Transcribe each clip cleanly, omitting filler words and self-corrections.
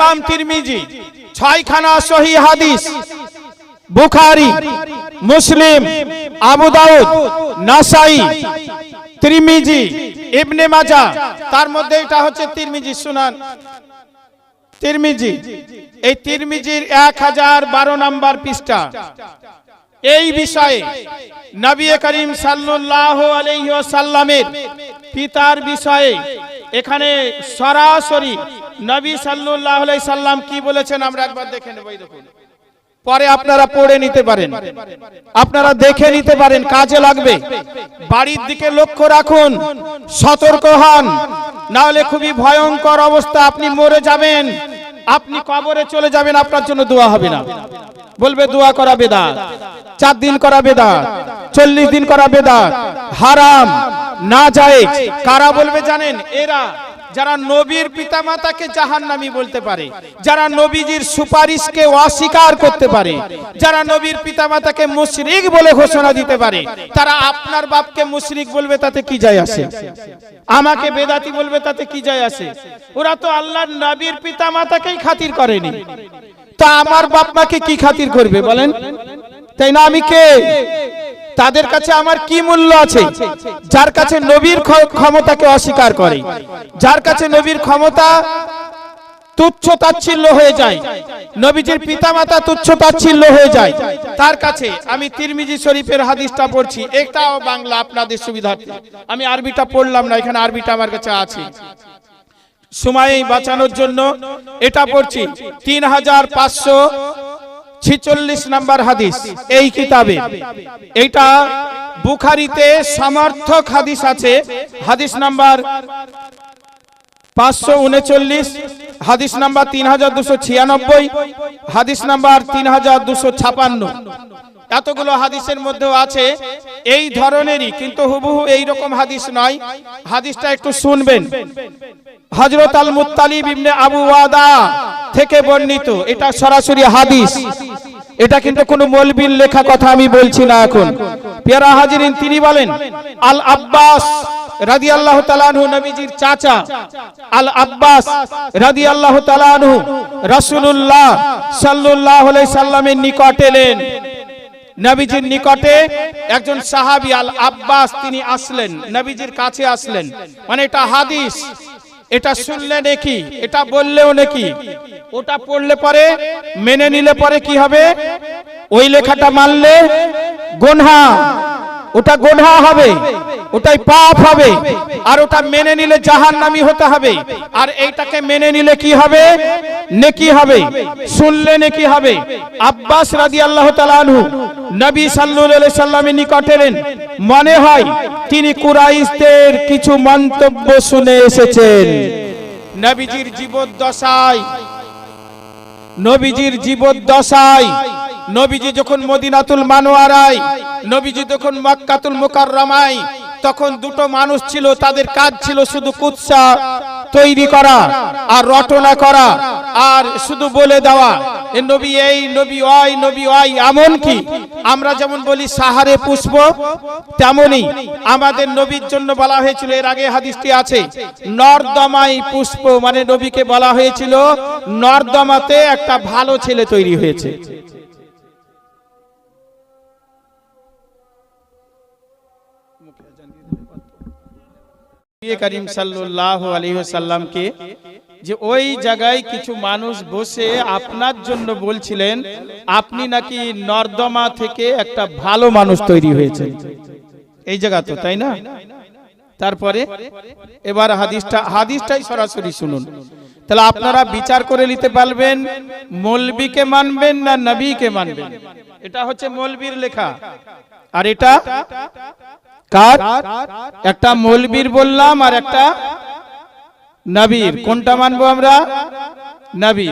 ইমাম তিরমিজি 6 খানা সহিহ হাদিস, বুখারী, মুসলিম, আবু দাউদ, নাসাই, তিরমিজি, ইবনে মাজাহ, তার মধ্যে এটা হচ্ছে তিরমিজি সুনান তিরমিজি। এই তিরমিজির 1012 নম্বর পৃষ্ঠা। এই বিষয়ে নবী করিম সাল্লাল্লাহু আলাইহি ওয়াসাল্লামের পিতার বিষয়ে এখানে সরাসরি নবী সাল্লাল্লাহু আলাইহি সাল্লাম কি বলেছেন আমরা একবার দেখে নেব। দেখুন, পরে আপনারা পড়ে নিতে পারেন, আপনারা দেখে নিতে পারেন, কাজে লাগবে। বাড়ির দিকে লক্ষ্য রাখুন, সতর্ক হন, না হলে খুবই ভয়ঙ্কর অবস্থা। আপনি মরে যাবেন, আপনি কবরে চলে যাবেন, আপনার জন্য দোয়া হবে না। বলবে দোয়া করা বেদাত, 4 দিন করা বেদাত, 40 দিন করা বেদাত, হারাম, নাজায়েজ। কারা বলবে জানেন? এরা যারা নবীর পিতামাতাকে জাহান্নামী বলতে পারে, যারা নবীজির সুপারিশকে অস্বীকার করতে পারে, যারা নবীর পিতামাতাকে মুশরিক বলে ঘোষণা দিতে পারে, তারা আপনার বাপকে মুশরিক বলবে, তাতে কি যায় আসে? আমাকে বেদাতি বলবে, তাতে কি যায় আসে? ওরা তো আল্লাহর নবীর পিতামাতাকেই খাতির করেনি, তা আমার বাপ মাকে কি খাতির করবে বলেন? তাই না? আমি কে? তাদের কাছে আমার কি মূল্য আছে? যার কাছে নবীর ক্ষমতাকে অস্বীকার করে, যার কাছে নবীর ক্ষমতা তুচ্ছ তাচ্ছিল্য হয়ে যায়, নবীজির পিতামাতা তুচ্ছ তাচ্ছিল্য হয়ে যায়, তার কাছে আমি তিরমিজি শরীফের হাদিসটা পড়ছি, একটাও বাংলা আপনাদের সুবিধার্থে, আমি আরবিটা পড়লাম না, এখানে আরবিটা আমার কাছে আছে, সময় বাঁচানোর জন্য এটা পড়ছি। 3546 নম্বর হাদিস এই কিতাবে। এটা বুখারীতে সমর্থক হাদিস আছে, হাদিস নাম্বার 539, হাদিস নাম্বার 3296, হাদিস নাম্বার 3256। এতগুলো হাদিসের মধ্যেও আছে এই ধরনেরই, কিন্তু হুবহু এই রকম হাদিস নয়। হাদিসটা একটু শুনবেন। হযরত আল মুত্তালিব ইবনে আবু ওয়াদা থেকে বর্ণিত, এটা সরাসরি হাদিস, এটা কিন্তু কোনো মৌলবীর লেখা কথা আমি বলছি না এখন। প্যারা হাজিরিন, তিনি বলেন আল আব্বাস রাদিয়াল্লাহু তাআলা আনহু, নবীজির চাচা আল আব্বাস রাদিয়াল্লাহু তাআলা আনহু রাসূলুল্লাহ সাল্লাল্লাহু আলাইহি সাল্লামের নিকট এলেন। নবীজির নিকটে একজন সাহাবী আল আব্বাস তিনি আসলেন, নবীজির কাছে আসলেন। মানে এটা হাদিস, এটা শুনলে নাকি, এটা বললেও নাকি, ওটা পড়লে পরে মেনে নিলে পরে কি হবে? ওই লেখাটা মানলে গুনাহ, ওটা গুনাহ হবে, ওটাই পাপ হবে, আর ওটা মেনে নিলে জাহান্নামী হতে হবে। আর এইটাকে মেনে নিলে কি হবে? নেকি হবে, শুনলে নেকি হবে। আব্বাস রাদিয়াল্লাহু তাআলা আনহু নবী সাল্লাল্লাহু আলাইহি সাল্লামের নিকট এলেন। মনে হয় তিনি কুরাইশদের কিছু মন্তব্য শুনে এসেছেন। নবীজির জীবদ্দশায়, নবীজির জীবদ্দশায়, নবীজি যখন মদিনাতুল মানওয়ারায়, নবীজি যখন মক্কাতুল মুকাররমায়, তখন দুটো মানুষ ছিল, তাদের কাজ ছিল শুধু কুৎসা তৈরি করা আর রটনা করা আর শুধু বলে দেওয়া, এ নবী এই, নবী ওই, নবী ওই। এমন কি আমরা যেমন বলি সাহারে পুষ্প, তেমনি আমাদের নবীর জন্য বলা হয়েছিল, এর আগে হাদিসটি আছে, নর্দমাই পুষ্প, মানে নবীকে বলা হয়েছিল নর্দমাতে একটা ভালো ছেলে তৈরি হয়েছে। নবী করিম সাল্লাল্লাহু আলাইহি ওয়াসাল্লামকে যে ওই জায়গায় কিছু মানুষ বসে আপনার জন্য বলছিলেন আপনি নাকি নর্দমা থেকে একটা ভালো মানুষ তৈরি হয়েছে, এই জায়গা তো, তাই না? তারপরে এবার হাদিসটাই সরাসরি শুনুন, তাহলে আপনারা বিচার করে নিতে পারবেন মৌলবীকে মানবেন না নবীকে মানবেন। এটা হচ্ছে মৌলবীর লেখা, আর এটা কার? একটা মৌলবীর বললাম আর একটা নবীর। কোনটা মানবো আমরা? নবী।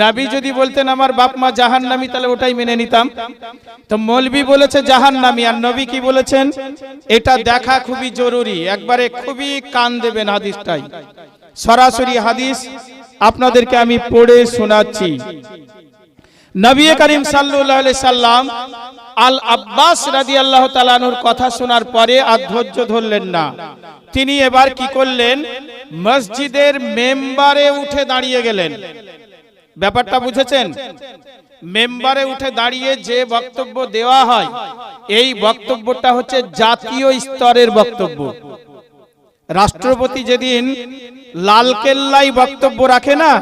নবী যদি বলতেন আমার বাপ মা জাহান্নামী, তাহলে ওটাই মেনে নিতাম। তো মৌলবী বলেছে জাহান্নামী, আর নবী কি বলেছেন এটা দেখা খুবই জরুরি, একবারে খুবই কান দেবেন হাদিসটাই। সরাসরি হাদিস আপনাদেরকে আমি পড়ে শোনাচ্ছি। নবী করিম সাল্লাল্লাহু আলাইহি সাল্লাম আল আব্বাস রাদিয়াল্লাহু তাআলা আনহুর কথা শোনার পরে আর ধৈর্য ধরলেন না। তিনি এবার কি করলেন? মসজিদের মেম্বারে উঠে দাঁড়িয়ে গেলেন। ব্যাপারটা বুঝেছেন? মেম্বারে উঠে দাঁড়িয়ে যে বক্তব্য দেওয়া হয়, এই বক্তব্যটা হচ্ছে জাতীয় স্তরের বক্তব্য। রাষ্ট্রপতি যেদিন লালকেল্লায় বক্তব্য রাখে না,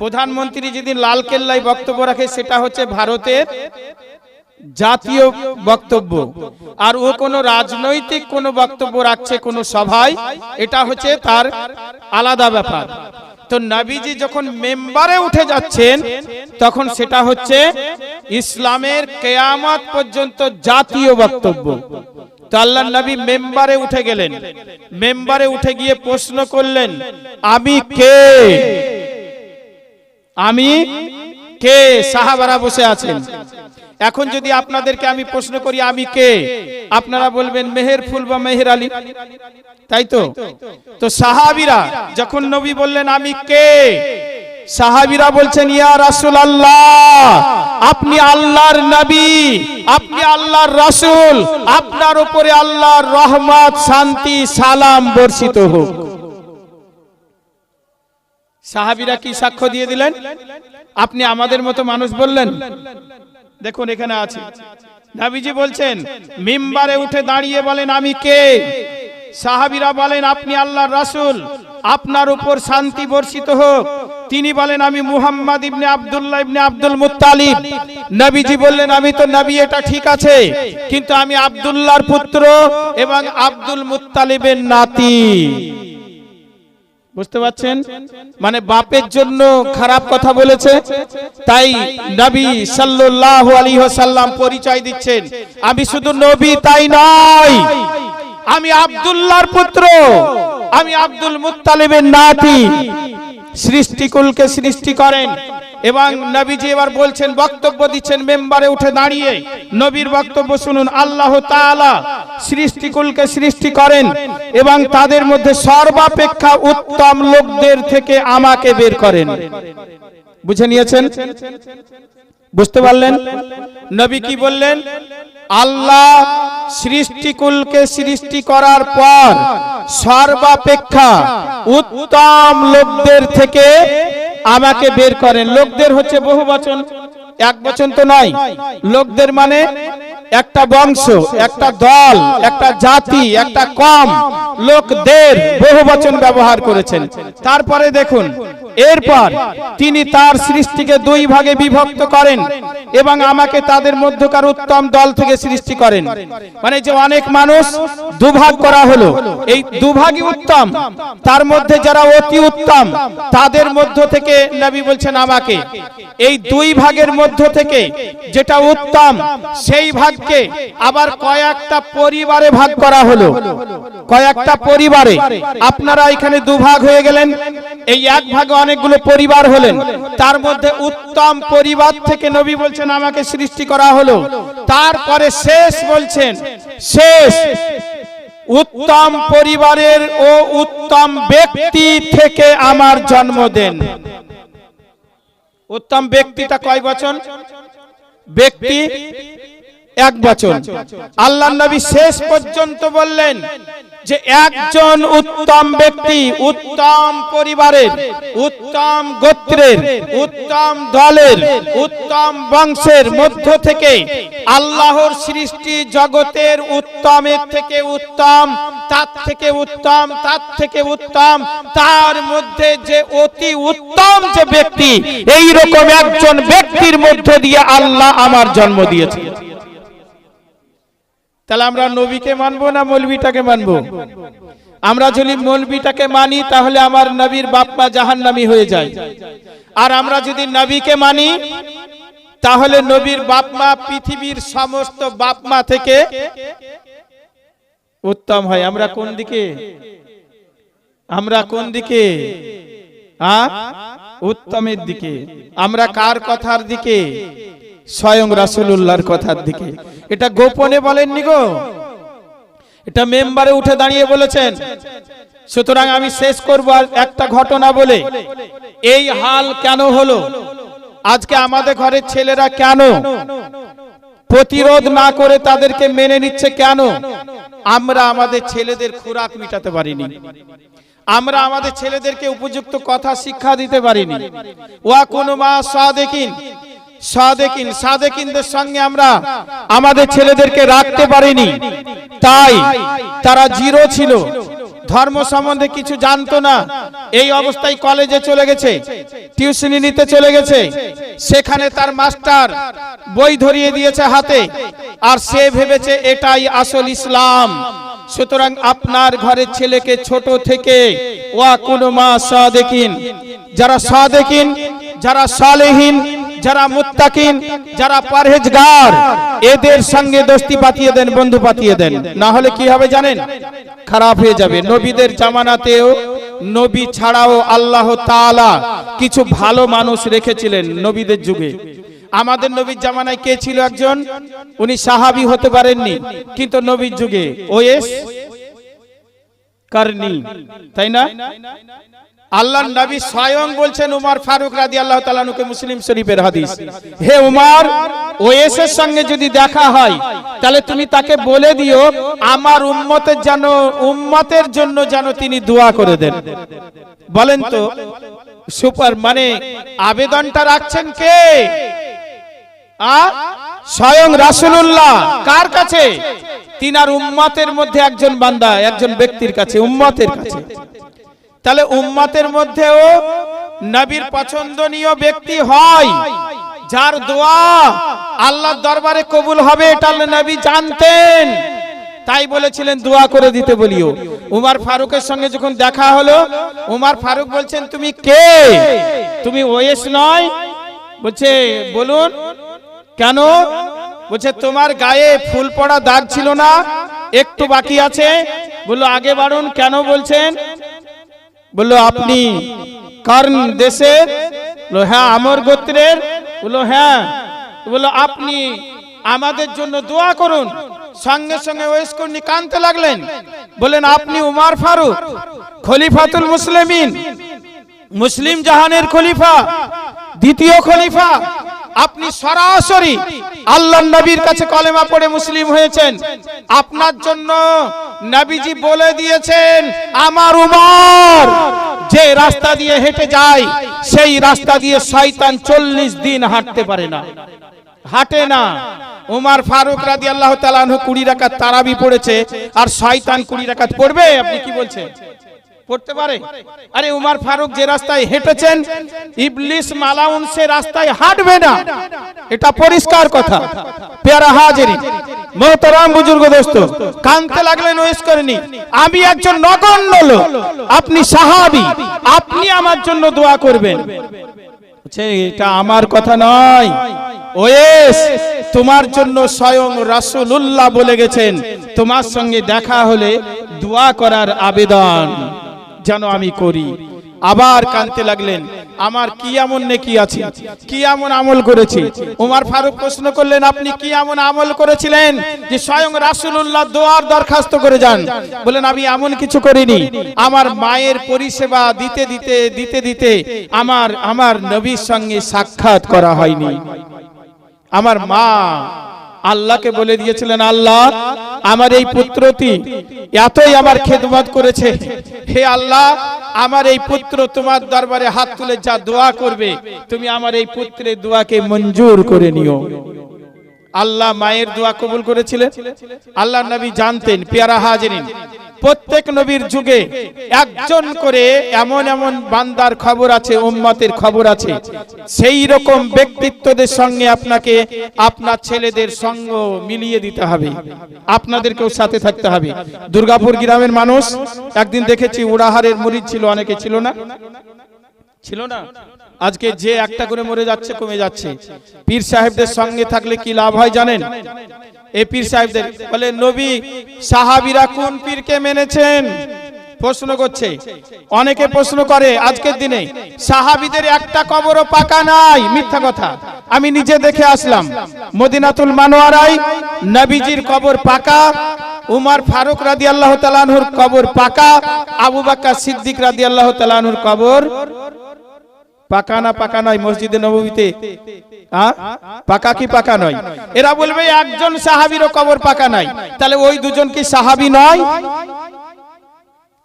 প্রধানমন্ত্রী যেদিন লালকেল্লায় বক্তব্য রাখে, সেটা হচ্ছে ভারতের জাতীয় বক্তব্য। আর ও কোনো রাজনৈতিক কোনো বক্তব্য রাখছে কোনো সভায়, এটা হচ্ছে তার আলাদা ব্যাপার। তো নবীজি যখন মেম্বারে উঠে যাচ্ছেন, তখন সেটা হচ্ছে ইসলামের কিয়ামত পর্যন্ত জাতীয় বক্তব্য। তো আল্লাহর নবী মেম্বারে উঠে গেলেন। মেম্বারে উঠে গিয়ে প্রশ্ন করলেন, আমি কে? আমি কে? সাহাবারা বসে আছেন। এখন যদি আপনাদেরকে আমি প্রশ্ন করি আমি কে, আপনারা বলবেন মেহের ফুল বা মেহের আলী, তাই তো? তো সাহাবীরা যখন নবী বললেন আমি কে, সাহাবীরা বলছেন ইয়া রাসূলুল্লাহ, আপনি আল্লাহর নবী, আপনি আল্লাহর রাসূল, আপনার উপরে আল্লাহর রহমত, শান্তি, সালাম বর্ষিত হোক। সাহাবীরা কি সাক্ষ্য দিয়ে দিলেন? আপনি আমাদের মতো মানুষ বললেন? দেখুন এখানে আছে, নবীজি বলছেন মিম্বারে উঠে দাঁড়িয়ে বলেন আমি কে। সাহাবীরা বলেন আপনি আল্লাহর রাসূল, আপনার উপর শান্তি বর্ষিত হোক। তিনি বলেন আমি মুহাম্মদ ইবনে আব্দুল্লাহ ইবনে আব্দুল মুত্তালিব। নবীজি বললেন আমি তো নবী, এটা ঠিক আছে, কিন্তু আমি আব্দুল্লাহর পুত্র এবং আব্দুল মুত্তালিবের নাতি। বুঝতে পারছেন? মানে বাপের জন্য খারাপ কথা বলেছে, তাই নবী সাল্লাল্লাহু আলাইহি ওয়াসাল্লাম পরিচয় দিচ্ছেন আমি শুধু নবী তাই নয়, আমি আব্দুল্লাহর পুত্র, আমি আব্দুল মুত্তালিবের নাতি। সৃষ্টিকুলকে সৃষ্টি করেন। এবং নবীজি এবার বলছেন, বক্তব্য দিচ্ছেন মেম্বারে উঠে দাঁড়িয়ে। নবীর বক্তব্য শুনুন। আল্লাহ তাআলা সৃষ্টিকুলকে সৃষ্টি করেন এবং তাদের মধ্যে সর্বাপেক্ষা উত্তম লোকদের থেকে আমাকে বের করেন। বুঝে নিয়েছেন? বুঝতে পারলেন? নবী কি বললেন? আল্লাহ সৃষ্টিকুলকে সৃষ্টি করার পর সর্বাপেক্ষা উত্তম লোকদের থেকে আমাকে বের করেন। লোকদের হচ্ছে বহু বচন, এক বচন তো নয়। লোকদের মানে একটা বংশ, একটা দল, একটা জাতি, একটা কম। লোকদের বহু বচন ব্যবহার করেছেন। তারপরে দেখুন, এরপর তিনি তার সৃষ্টিকে দুই ভাগে বিভক্ত করেন এবং আমাকে তাদের মধ্যকার উত্তম দল থেকে সৃষ্টি করেন। মানে যে অনেক মানুষ দুভাগ করা হলো, এই দুভাগই উত্তম। তার মধ্যে যারা অতি উত্তম, তাদের মধ্য থেকে নবী বলছেন আমাকে। এই দুই ভাগের মধ্য থেকে যেটা উত্তম, সেই ভাগকে আবার কয়েকটা পরিবারে ভাগ করা হলো। কয়েকটা পরিবারে, আপনারা এখানে দুভাগ হয়ে গেলেন, এই এক ভাগে অনেকগুলো পরিবার হলেন। তার মধ্যে উত্তম পরিবার থেকে নবী বলছেন আমাকে সৃষ্টি করা হলো। তারপরে শেষ বলছেন, শেষ উত্তম পরিবারের ও উত্তম ব্যক্তি থেকে আমার জন্ম দেন। উত্তম ব্যক্তিটা কয় বচন? ব্যক্তি এক বচন। আল্লাহর নবী শেষ পর্যন্ত বললেন যে একজন উত্তম ব্যক্তি, উত্তম পরিবারের, উত্তম গোত্রের, উত্তম দলের, উত্তম বংশের মধ্য থেকে আল্লাহর সৃষ্টি জগতের উত্তমের থেকে উত্তম, তার থেকে উত্তম, তার থেকে উত্তম, তার মধ্যে যে অতি উত্তম যে ব্যক্তি, এই রকম একজন ব্যক্তির মধ্য দিয়ে আল্লাহ আমার জন্ম দিয়েছে। তাহলে আমরা নবীকে মানবো না মৌলবীটাকে মানবো? আমরা যদি মৌলবীটাকে মানি তাহলে আমার নবীর বাপ মা জাহান্নামী হয়ে যায়। আর আমরা যদি নবীকে মানি তাহলে নবীর বাপ মা পৃথিবীর সমস্ত বাপ মা থেকে উত্তম হয়। আমরা কোন দিকে? আমরা কোন দিকে? উত্তমের দিকে। আমরা কার কথার দিকে? স্বয়ং রাসূলুল্লাহর কথার দিকে। এটা গোপনে বলেননি গো, এটা মেম্বারে উঠে দাঁড়িয়ে বলেছেন। সুতরাং আমি শেষ করব আর একটা ঘটনা বলে। এই হাল কেন হলো? আজকে আমাদের ঘরের ছেলেরা কেন প্রতিরোধ না করে তাদেরকে মেনে নিচ্ছে? কেন? আমরা আমাদের ছেলেদের খোরাক মিটাতে পারিনি। আমরা আমাদের ছেলেদেরকে উপযুক্ত কথা শিক্ষা দিতে পারিনি। ওয়া কুনু মা সাদিকিন, সাদেকিনদের সঙ্গে আমরা আমাদের ছেলেদেরকে রাখতে পারিনি। তাই তারা জিরো ছিল, ধর্ম সম্বন্ধে কিছু জানতো না। এই অবস্থায় কলেজে চলে গেছে, টিউশনি নিতে চলে গেছে, সেখানে তার মাস্টার বই ধরিয়ে দিয়েছে হাতে, আর সে ভেবেছে এটাই আসল ইসলাম। সুতরাং আপনার ঘরের ছেলেকে ছোট থেকে ওয়া কুনু মা সাদিকিন, যারা সাদিকিন, যারা সালেহিন, যারা মুত্তাকিন, যারা পরহেজগার, এদের সঙ্গে দোস্তি পাতিয়ে দেন, বন্ধু পাতিয়ে দেন। না হলে কি হবে জানেন? খারাপ হয়ে যাবে। নবীদের জামানাতেও, নবী ছাড়াও আল্লাহ তাআলা কিছু ভালো মানুষ রেখেছিলেন নবীদের যুগে। আমাদের নবীর জামানায় কে ছিল একজন, উনি সাহাবী হতে পারেননি, কিন্তু নবীর যুগে ওয়েস কারনি, তাই না? আল্লাহর নবী স্বয়ং বলছেন উমর ফারুক রাদিয়াল্লাহু তাআলা আনহুকে, মুসলিম শরীফের হাদিস, হে উমর, ওয়েসের সঙ্গে যদি দেখা হয় তাহলে তুমি তাকে বলে দিও আমার উম্মতের জন্য যেন তিনি দোয়া করে দেন। বলেন তো সুপার, মানে আবেদনটা রাখছেন কে? স্বয়ং রাসূলুল্লাহ। কার কাছে? তিনার উম্মতের মধ্যে একজন বান্দা, একজন ব্যক্তির কাছে, উম্মতের কাছে। তাহলে উম্মতের মধ্যেও নবীর পছন্দনীয় ব্যক্তি হয়, যার দোয়া আল্লাহর দরবারে কবুল হবে, এটা নবী জানতেন। তাই বলেছিলেন দোয়া করে দিতে বলিও। উমর ফারুকের সঙ্গে যখন দেখা হলো, উমর ফারুক বলছেন তুমি কে? তুমি ওয়েস নয়? বলছে বলুন কেন? বলছে তোমার গায়ে ফুল পড়া দাগ ছিল না, একটু বাকি আছে। বললো আগে বাড়ুন। কেন বলছেন? বললো আপনি কারণ দেশের? বললো হ্যাঁ। আমর গোত্রের? বললো হ্যাঁ। বললো আপনি আমাদের জন্য দোয়া করুন। সঙ্গে সঙ্গে ওয়েস করনি কাঁদতে লাগলেন, বলেন আপনি উমর ফারুক, খলিফাতুল মুসলিমিন, মুসলিম জাহানের খলিফা, দ্বিতীয় খলিফা, আপনি সরাসরি আল্লাহর নবীর কাছে কলেমা পড়ে মুসলিম হয়েছেন। আপনার জন্য নবীজি বলে দিয়েছেন আমার উমর যে রাস্তা দিয়ে হেঁটে যায় সেই রাস্তা দিয়ে শয়তান 40 দিন হাঁটতে পারে না, হাঁটে না। উমর ফারুক রাদিয়াল্লাহু তাআলা আনহু 20 রাকাত তারাবি পড়েছে, আর শয়তান 20 রাকাত পড়বে? আপনি কি বলছেন? পড়তে পারে? আরে উমর ফারুক যে রাস্তায় হেঁটেছেন, ইবলিস মালাউন সে রাস্তায় হাঁটবে না, এটা পরিষ্কার কথা। প্যারা হাজিরিন, মোহতারাম বুজুর্গ দোস্ত, কাঁদতে লাগলেন, ওয়েস করেনি। আমি একজন নগণ্য লোক, আপনি সাহাবী, আপনি আমার জন্য দোয়া করবেন। এটা আমার কথা নয়, ওয়েস তোমার জন্য স্বয়ং রাসূলুল্লাহ বলে গেছেন তোমার সঙ্গে দেখা হলে দোয়া করার আবেদন যেন আমি করি। আবার কাঁদতে লাগলেন, আমার কি এমন নেকি আছে, কি এমন আমল করেছি? উমর ফারুক প্রশ্ন করলেন আপনি কি এমন আমল করেছিলেন যে স্বয়ং রাসূলুল্লাহ দোয়ার দরখাস্ত করে যান? বলেন আমি এমন কিছু করিনি, আমার মায়ের পরিষেবা দিতে দিতে আমার নবীর সঙ্গে সাক্ষাৎ করা হয়নি। আমার মা আল্লাহকে বলে দিয়েছিলেন আল্লাহ আমার এই পুত্রটি এতই আমার খেদমত করেছে, হে আল্লাহ আমার এই পুত্র তোমার দরবারে হাত তুলে যা দোয়া করবে তুমি আমার এই পুত্রের দোয়াকে মঞ্জুর করে নিও। আল্লাহ মায়ের দোয়া কবুল করেছিলেন। আল্লাহর নবী জানতেন, প্যারা হাজিরিন, প্রত্যেক নবীর যুগে একজন করে এমন এমন বান্দার খবর আছে, উম্মতের খবর আছে, সেই রকম ব্যক্তিত্বদের সঙ্গে আপনাকে আপনার ছেলেদের সঙ্গ মিলিয়ে দিতে হবে, আপনাদেরকেও সাথে থাকতে হবে। দুর্গাপুর গ্রামের মানুষ একদিন দেখেছি উড়াহারের মুরিদ ছিল, অনেকে ছিল না? ছিল না? আজকে যে একটা করে মরে যাচ্ছে, কমে যাচ্ছে। পীর সাহেবদের সঙ্গে থাকলে কি লাভ হয় জানেন? এই পীর সাহেবদের বলে নবী সাহাবীরা কোন পীরকে মেনেছেন প্রশ্ন করছে, অনেকে প্রশ্ন করে আজকের দিনে সাহাবীদের একটা কবরও পাকা নাই। মিথ্যা কথা, আমি নিজে দেখে আসলাম। মদিনাতুল মানওয়ারায় নবীজির কবর পাকা, উমর ফারুক রাদিয়াল্লাহু তাআলা আনহুর কবর পাকা, আবু বকর সিদ্দিক রাদিয়াল্লাহু তাআলা আনহুর কবর পাকা না পাকা নয়? মসজিদে নববীতে পাকা কি পাকা নয়? এরা বলবে একজন সাহাবীরও কবর পাকা নাই, তাহলে ওই দুজন কি সাহাবী নয়?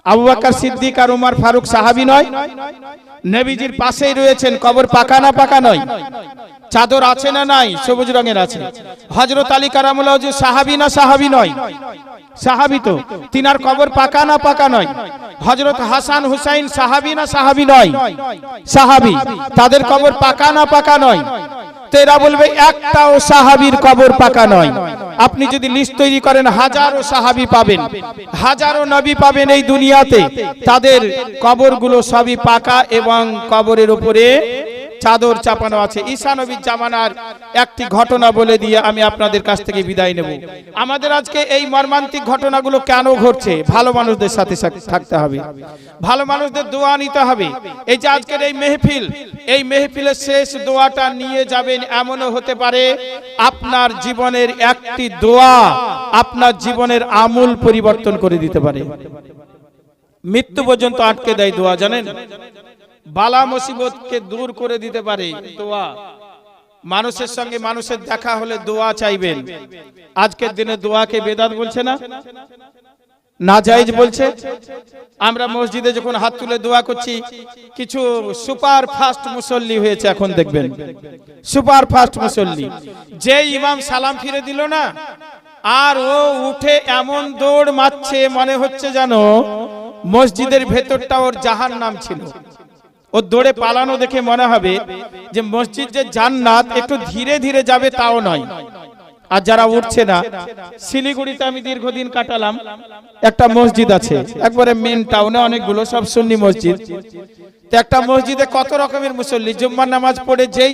আবু বকর সিদ্দিক আর উমর ফারুক সাহাবী নয়? নবীজির পাশেই রয়েছেন, কবর পাকা না পাকা নয়? চাদর আছে না নাই? সবুজ রঙের আছে। হযরত আলী কারামুল্লাহ ওয়াজহু সাহাবী না সাহাবী নয়? সাহাবী তো। তিনার কবর পাকা না পাকা নয়? হযরত হাসান হুসাইন সাহাবী না সাহাবী নয়? সাহাবী। তাদের কবর পাকা না পাকা নয়? তেরা বলবে একটাও সাহাবীর কবর পাকা নয়। আপনি যদি লিস্ট তৈরি করেন হাজারো সাহাবী পাবেন, হাজারো নবী পাবেন এই দুনিয়াতে, তাদের কবরগুলো সবই পাকা এবং কবরের উপরে চাদর চাপানো আছে। ঈসা নবীর জামানার একটি ঘটনা বলে দিয়ে আমি আপনাদের কাছ থেকে বিদায় নেব। আমাদের আজকে এই মর্মান্তিক ঘটনাগুলো কেন ঘটছে? ভালো মানুষদের সাথে থাকতে হবে, ভালো মানুষদের দোয়া নিতে হবে। এই যে আজকের এই মেহফিল, এই মেহফিলের শেষ দোয়াটা নিয়ে যাবেন, এমনও হতে পারে আপনার জীবনের একটি দোয়া আপনার জীবনের আমূল পরিবর্তন করে দিতে পারে। মৃত্যু পর্যন্ত আটকে দেয় দোয়া, জানেন? বালা মুসিবতকে দূর করে দিতে পারে দোয়া। মানুষের সঙ্গে মানুষের দেখা হলে দোয়া চাইবেন। আজকের দিনে দোয়াকে বেদাত বলছে না, নাজায়েজ বলছে। আমরা মসজিদে যখন হাত তুলে দোয়া করছি, কিছু সুপার ফাস্ট মুসল্লি হয়েছে এখন দেখবেন, সুপার ফাস্ট মুসল্লি। যে ইমাম সালাম ফিরে দিল না, আর ও উঠে এমন দৌড় মারছে মনে হচ্ছে যেন মসজিদের ভেতরটা ওর জাহান্নাম ছিল। ও দৌড়ে পালানো দেখে মনে হবে যে মসজিদ যে জান্নাত, একটু ধীরে ধীরে যাবে তাও নয়। আর যারা উঠছে না, শিলিগুড়িতে আমি দীর্ঘদিন কাটালাম, একটা মসজিদ আছে একবারে মেন টাউনে, অনেকগুলো সব সুন্নি মসজিদ। তো একটা মসজিদে কত রকমের মুসল্লি, জুম্মার নামাজ পড়ে যেই